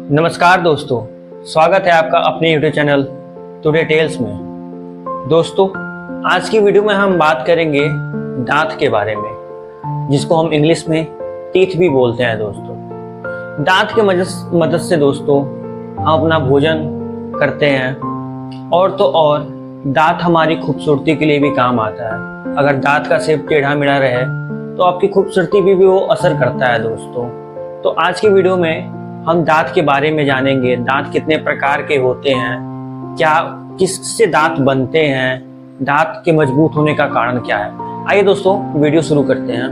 नमस्कार दोस्तों, स्वागत है आपका अपने YouTube चैनल टुडे टेल्स में। दोस्तों, आज की वीडियो में हम बात करेंगे दांत के बारे में, जिसको हम इंग्लिश में टीथ भी बोलते हैं। दोस्तों, दांत के मदद से दोस्तों हम अपना भोजन करते हैं और तो और दांत हमारी खूबसूरती के लिए भी काम आता है। अगर दांत का शेप टेढ़ा मेढ़ा रहे तो आपकी खूबसूरती भी वो असर करता है। दोस्तों, तो आज की वीडियो में हम दांत के बारे में जानेंगे। दांत कितने प्रकार के होते हैं, क्या किससे दांत बनते हैं, दांत के मजबूत होने का कारण क्या है। आइए दोस्तों वीडियो शुरू करते हैं।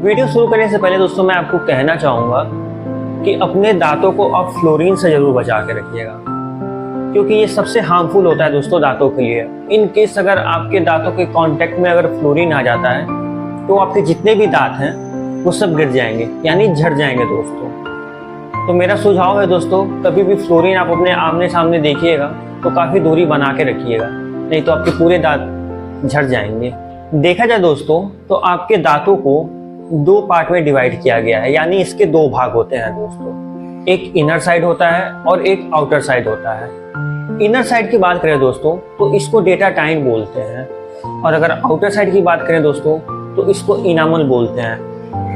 वीडियो शुरू करने से पहले दोस्तों मैं आपको कहना चाहूँगा कि अपने दांतों को आप फ्लोरीन से ज़रूर बचा के रखिएगा, क्योंकि ये सबसे हार्मफुल होता है दोस्तों दांतों के लिए। इन केस अगर आपके दांतों के कांटेक्ट में अगर फ्लोरीन आ जाता है तो आपके जितने भी दांत हैं वो सब गिर जाएंगे, यानी झड़ जाएंगे। दोस्तों, तो मेरा सुझाव है दोस्तों, कभी भी फ्लोरीन आप अपने आमने सामने देखिएगा तो काफ़ी दूरी बना के रखिएगा, नहीं तो आपके पूरे दांत झड़ जाएंगे। देखा जाए दोस्तों तो आपके दांतों को दो पार्ट में डिवाइड किया गया है, यानी इसके दो भाग होते हैं दोस्तों। एक इनर साइड होता है और एक आउटर साइड होता है। इनर साइड की बात करें दोस्तों तो इसको डेटाटाइन बोलते हैं, और अगर आउटर साइड की बात करें दोस्तों तो इसको इनामल बोलते हैं।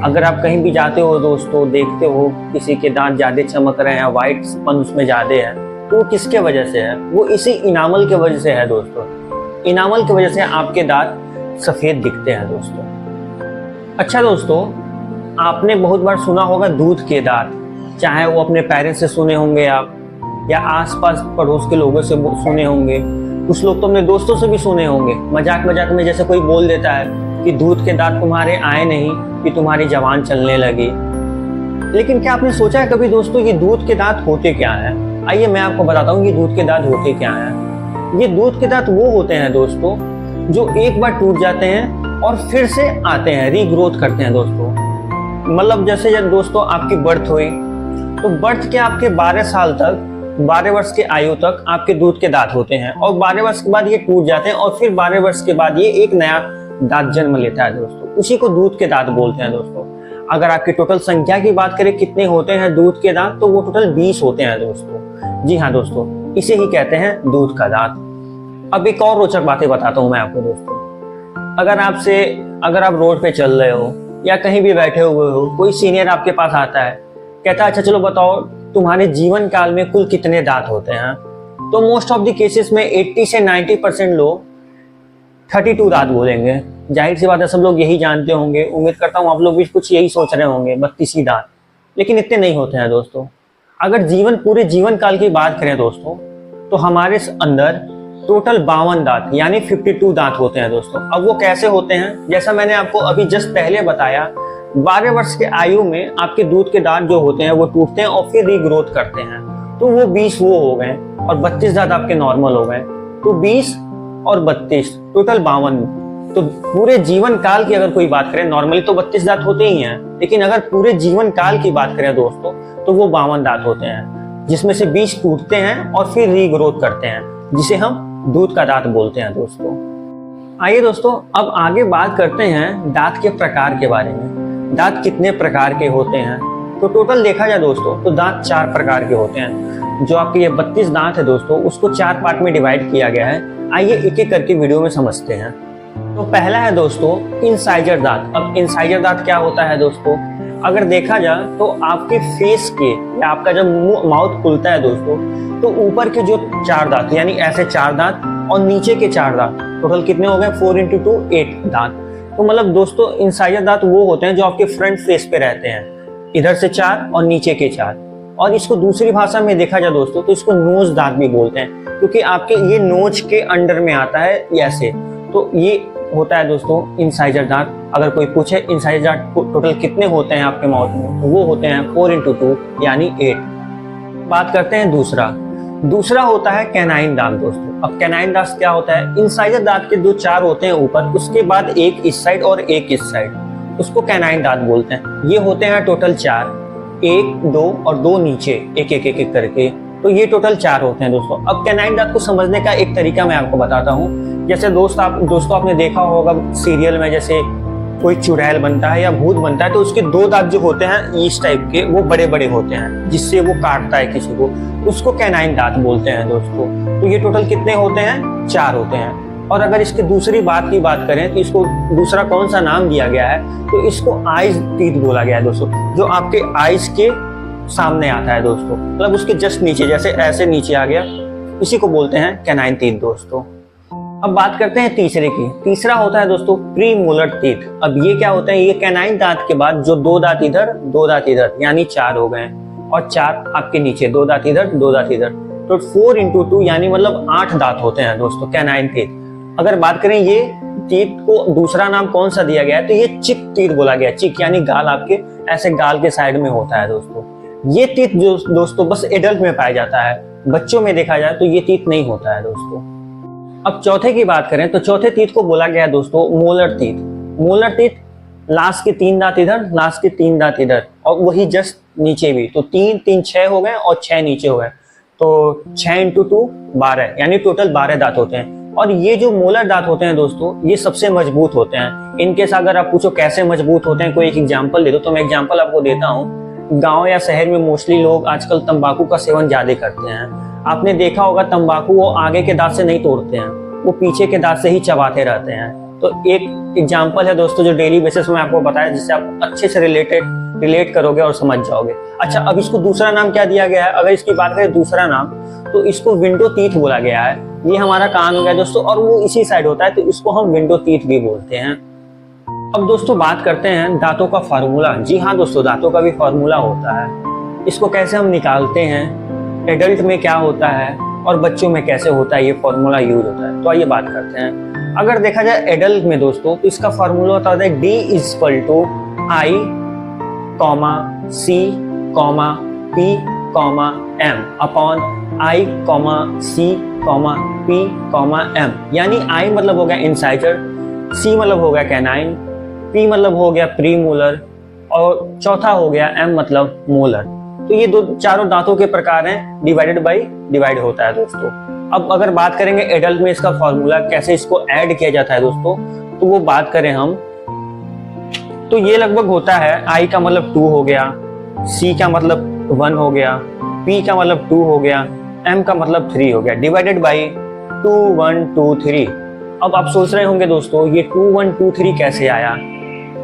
अगर आप कहीं भी जाते हो दोस्तों, देखते हो किसी के दांत ज़्यादा चमक रहे हैं, वाइट स्पन उसमें ज़्यादा है, तो वो किसके वजह से है? वो इसी इनामल के वजह से है दोस्तों। इनामल की वजह से आपके दांत सफ़ेद दिखते हैं दोस्तों। अच्छा दोस्तों, आपने बहुत बार सुना होगा दूध के दांत, चाहे वो अपने पेरेंट्स से सुने होंगे आप, या आसपास पड़ोस के लोगों से सुने होंगे, कुछ लोग तो अपने दोस्तों से भी सुने होंगे। मजाक मजाक में जैसे कोई बोल देता है कि दूध के दांत तुम्हारे आए नहीं कि तुम्हारी जबान चलने लगी। लेकिन क्या आपने सोचा है कभी दोस्तों ये दूध के दांत होते क्या हैं? आइए मैं आपको बताता हूँ ये दूध के दांत होते क्या हैं। ये दूध के दांत वो होते हैं दोस्तों जो एक बार टूट जाते हैं और फिर से आते हैं, रीग्रोथ करते हैं दोस्तों। मतलब जैसे जब दोस्तों आपकी बर्थ हुई तो बर्थ के आपके 12 साल तक, 12 वर्ष के आयु तक आपके दूध के दांत होते हैं, और 12 वर्ष के बाद ये टूट जाते हैं और फिर 12 वर्ष के बाद ये एक नया दांत जन्म लेता है दोस्तों। उसी को दूध के दांत बोलते हैं दोस्तों। अगर आपकी टोटल संख्या की बात करें कितने होते हैं दूध के दांत, तो वो टोटल 20 होते हैं दोस्तों। जी हाँ दोस्तों, इसे ही कहते हैं दूध का दांत। अब एक और रोचक बातें बताता हूँ मैं आपको दोस्तों। अगर आप रोड पे चल रहे हो या कहीं भी बैठे हुए हो, कोई सीनियर आपके पास आता है, कहता है अच्छा चलो बताओ तुम्हारे जीवन काल में कुल कितने दांत होते हैं, तो मोस्ट ऑफ द केसेस में 80 से 90% लोग 32 दांत बोलेंगे। जाहिर सी बात है, सब लोग यही जानते होंगे। उम्मीद करता हूँ आप लोग भी कुछ यही सोच रहे होंगे, 32 ही दांत। लेकिन इतने नहीं होते हैं दोस्तों। अगर पूरे जीवन काल की बात करें दोस्तों तो हमारे अंदर टोटल 52 दांत यानी 52 दांत होते हैं दोस्तों। अब वो कैसे होते हैं? जैसा मैंने आपको अभी जस्ट पहले बताया, 12 वर्ष के आयु में आपके दूध के दांत जो होते हैं वो टूटते हैं और फिर रीग्रोथ करते हैं, तो वो 20 वो हो गए और 32 दांत आपके नॉर्मल हो गए। तो 20 और 32 टोटल 52। तो पूरे जीवन काल की अगर कोई बात करें, नॉर्मली तो 32 दांत होते ही हैं, लेकिन अगर पूरे जीवन काल की बात करें दोस्तों तो वो 52 दांत होते हैं, जिसमें से 20 टूटते हैं और फिर रीग्रोथ करते हैं, जिसे हम दूध का दांत बोलते हैं दोस्तों। आइए दोस्तों अब आगे बात करते हैं दांत के प्रकार के बारे में। दांत कितने प्रकार के होते हैं? तो टोटल देखा जाए दोस्तों तो दांत 4 प्रकार के होते हैं। जो आपके ये 32 दांत है दोस्तों, उसको 4 पार्ट में डिवाइड किया गया है। आइए एक एक करके वीडियो में समझते हैं। तो पहला है दोस्तों इंसाइजर दांत। अब इंसाइजर दांत क्या होता है दोस्तों? अगर देखा जाए तो आपके फेस के या आपका जब माउथ खुलता है दोस्तों, तो ऊपर के जो 4 दांत यानी ऐसे 4 दांत और नीचे के 4 दांत, टोटल कितने हो गए? 4 × 2 8 दांत। तो मतलब दोस्तों इंसाइजर दांत वो होते हैं जो आपके फ्रंट फेस पे रहते हैं, इधर से 4 और नीचे के 4। और इसको दूसरी भाषा में देखा जाए दोस्तों तो इसको नोज दांत भी बोलते हैं, क्योंकि आपके ये नोज के अंडर में आता है ऐसे। तो ये होता है दोस्तों इंसाइजर दांत। अगर कोई पूछे इंसाइजर दांत टोटल कितने होते हैं आपके माउथ में, तो वो होते हैं 4 × 2 यानी 8। बात करते हैं दूसरा होता है कैनाइन दांत दोस्तों। अब कैनाइन दांत क्या होता है? इंसाइजर दांत के जो 4 होते हैं ऊपर, उसके बाद एक इस साइड और एक इस साइड, उसको कैनाइन दांत बोलते हैं। ये होते हैं टोटल 4, 1, 2 और 2 नीचे, एक एक एक एक करके। तो ये टोटल 4 होते हैं दोस्तों। अब कैनाइन दांत को समझने का एक तरीका मैं आपको बताता हूँ। जैसे दोस्तों आपने देखा होगा सीरियल में, जैसे कोई चुड़ैल बनता है या भूत बनता है तो उसके दो दांत जो होते हैं इस टाइप के वो बड़े बड़े होते हैं, जिससे वो काटता है किसी को, उसको कैनाइन दांत बोलते हैं दोस्तों। तो ये टोटल कितने होते हैं? 4 होते हैं। और अगर इसके दूसरी बात की बात करें तो इसको दूसरा कौन सा नाम दिया गया है, तो इसको आइज टीथ बोला गया है दोस्तों, जो आपके आइज के सामने आता है दोस्तों, मतलब उसके जस्ट नीचे, जैसे ऐसे नीचे आ गया, इसी को बोलते हैं कैनाइन टीथ दोस्तों। अब बात करते हैं तीसरे की। तीसरा होता है दोस्तों प्री मोलर टीथ। अब ये क्या होता है? ये कैनाइन दांत के बाद जो 2 दांत इधर 2 दांत इधर, यानी 4 हो गए, और 4 आपके नीचे, 2 दांत इधर 2 दांत इधर, तो 4 × 2 यानी मतलब 8 दांत होते हैं दोस्तों कैनाइन टीथ। अगर बात करें ये टीथ को दूसरा नाम कौन सा दिया गया है, तो ये चिक टीथ बोला गया है। चिक यानी गाल, आपके ऐसे गाल के साइड में होता है दोस्तों। ये टीथ जो दोस्तों बस एडल्ट में पाया जाता है, बच्चों में देखा जाए तो ये टीथ नहीं होता है दोस्तों। अब चौथे की बात करें तो चौथे टीथ को बोला गया है दोस्तों molar teeth. Molar teeth last के 3 दांत इधर, लास्ट के 3 दांत इधर, और वही जस्ट नीचे भी, तो 3 3 6 हो गए और 6 नीचे हो गए, तो 6 × 2 12, यानी टोटल 12 दांत होते हैं। और ये जो मोलर दांत होते हैं दोस्तों, ये सबसे मजबूत होते हैं। इनके साथ अगर आप पूछो कैसे मजबूत होते हैं, कोई एक एग्जाम्पल दे दो, तो मैं एग्जाम्पल आपको देता हूँ। गांव या शहर में मोस्टली लोग आजकल तंबाकू का सेवन ज्यादा करते हैं। आपने देखा होगा तंबाकू वो आगे के दांत से नहीं तोड़ते हैं, वो पीछे के दांत से ही चबाते रहते हैं। तो एक एग्जांपल है दोस्तों जो डेली बेसिस में आपको बताया, जिससे आप अच्छे से रिलेट करोगे और समझ जाओगे। अच्छा, अब इसको दूसरा नाम क्या दिया गया है? अगर इसकी बात करें दूसरा नाम, तो इसको विंडो टीथ बोला गया है। ये हमारा कान हो गया दोस्तों, और वो इसी साइड होता है, तो इसको हम विंडो टीथ भी बोलते हैं। अब दोस्तों बात करते हैं दांतों का फार्मूला। जी हाँ दोस्तों, दांतों का भी फार्मूला होता है। इसको कैसे हम निकालते हैं, एडल्ट में क्या होता है और बच्चों में कैसे होता है, ये फार्मूला यूज होता है। तो आइए बात करते हैं। अगर देखा जाए एडल्ट में दोस्तों, तो इसका फार्मूला होता है D = I, C, P, M upon I, C, P, M। यानी I मतलब हो गया इंसाइजर, C मतलब हो गया कैनाइन, P मतलब हो गया प्री मोलर, और चौथा हो गया M मतलब मोलर। तो ये चारों दांतों के प्रकार हैं, डिवाइड होता है दोस्तों। अब अगर बात करेंगे एडल्ट में इसका फॉर्मूला कैसे इसको ऐड किया जाता है दोस्तों, तो वो बात करें हम, तो ये लगभग होता है I का मतलब 2 हो गया, C का मतलब 1 हो गया, P का मतलब 2 हो गया, M का मतलब 3 हो गया, डिवाइडेड बाई 2 1 2 3। अब आप सोच रहे होंगे दोस्तों ये 2 1 2 3 कैसे आया,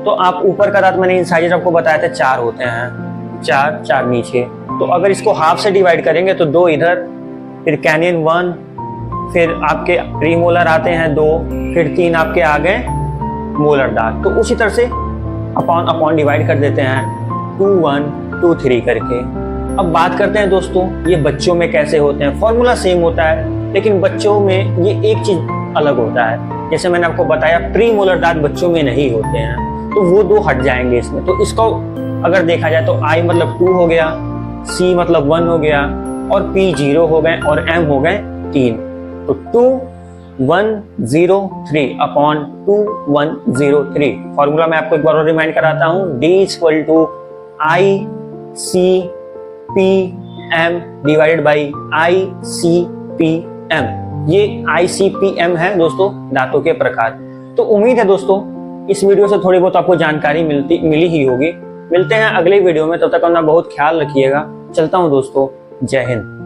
तो आप ऊपर का दांत मैंने इंसाइजर आपको बताया था 4 होते हैं, 4 नीचे, तो अगर इसको हाफ से डिवाइड करेंगे तो 2 इधर, फिर कैनियन 1, फिर आपके प्रीमोलर आते हैं 2, फिर 3 आपके आ गए मोलर दांत। तो उसी तरह से अपॉन डिवाइड कर देते हैं 2 1 2 3 करके। अब बात करते हैं दोस्तों ये बच्चों में कैसे होते हैं। फॉर्मूला सेम होता है, लेकिन बच्चों में ये एक चीज अलग होता है। जैसे मैंने आपको बताया प्री मोलर दांत बच्चों में नहीं होते हैं, तो वो 2 हट जाएंगे इसमें। तो इसको अगर देखा जाए तो I मतलब 2 हो गया, C मतलब 1 हो गया, और P 0 हो गए, और M हो गए 3। तो 2 1 0 3 अपॉन 2 1 0 3। फॉर्मूला मैं आपको एक बार और रिमाइंड कराता हूँ, D = I C P M divided by I C P M। ये I C P M है दोस्तों दांतों के प्रकार। तो उम्मीद है दोस्तों इस वीडियो से थोड़ी बहुत आपको जानकारी मिली ही होगी। मिलते हैं अगले वीडियो में, तब तक अपना बहुत ख्याल रखिएगा। चलता हूँ दोस्तों, जय हिंद।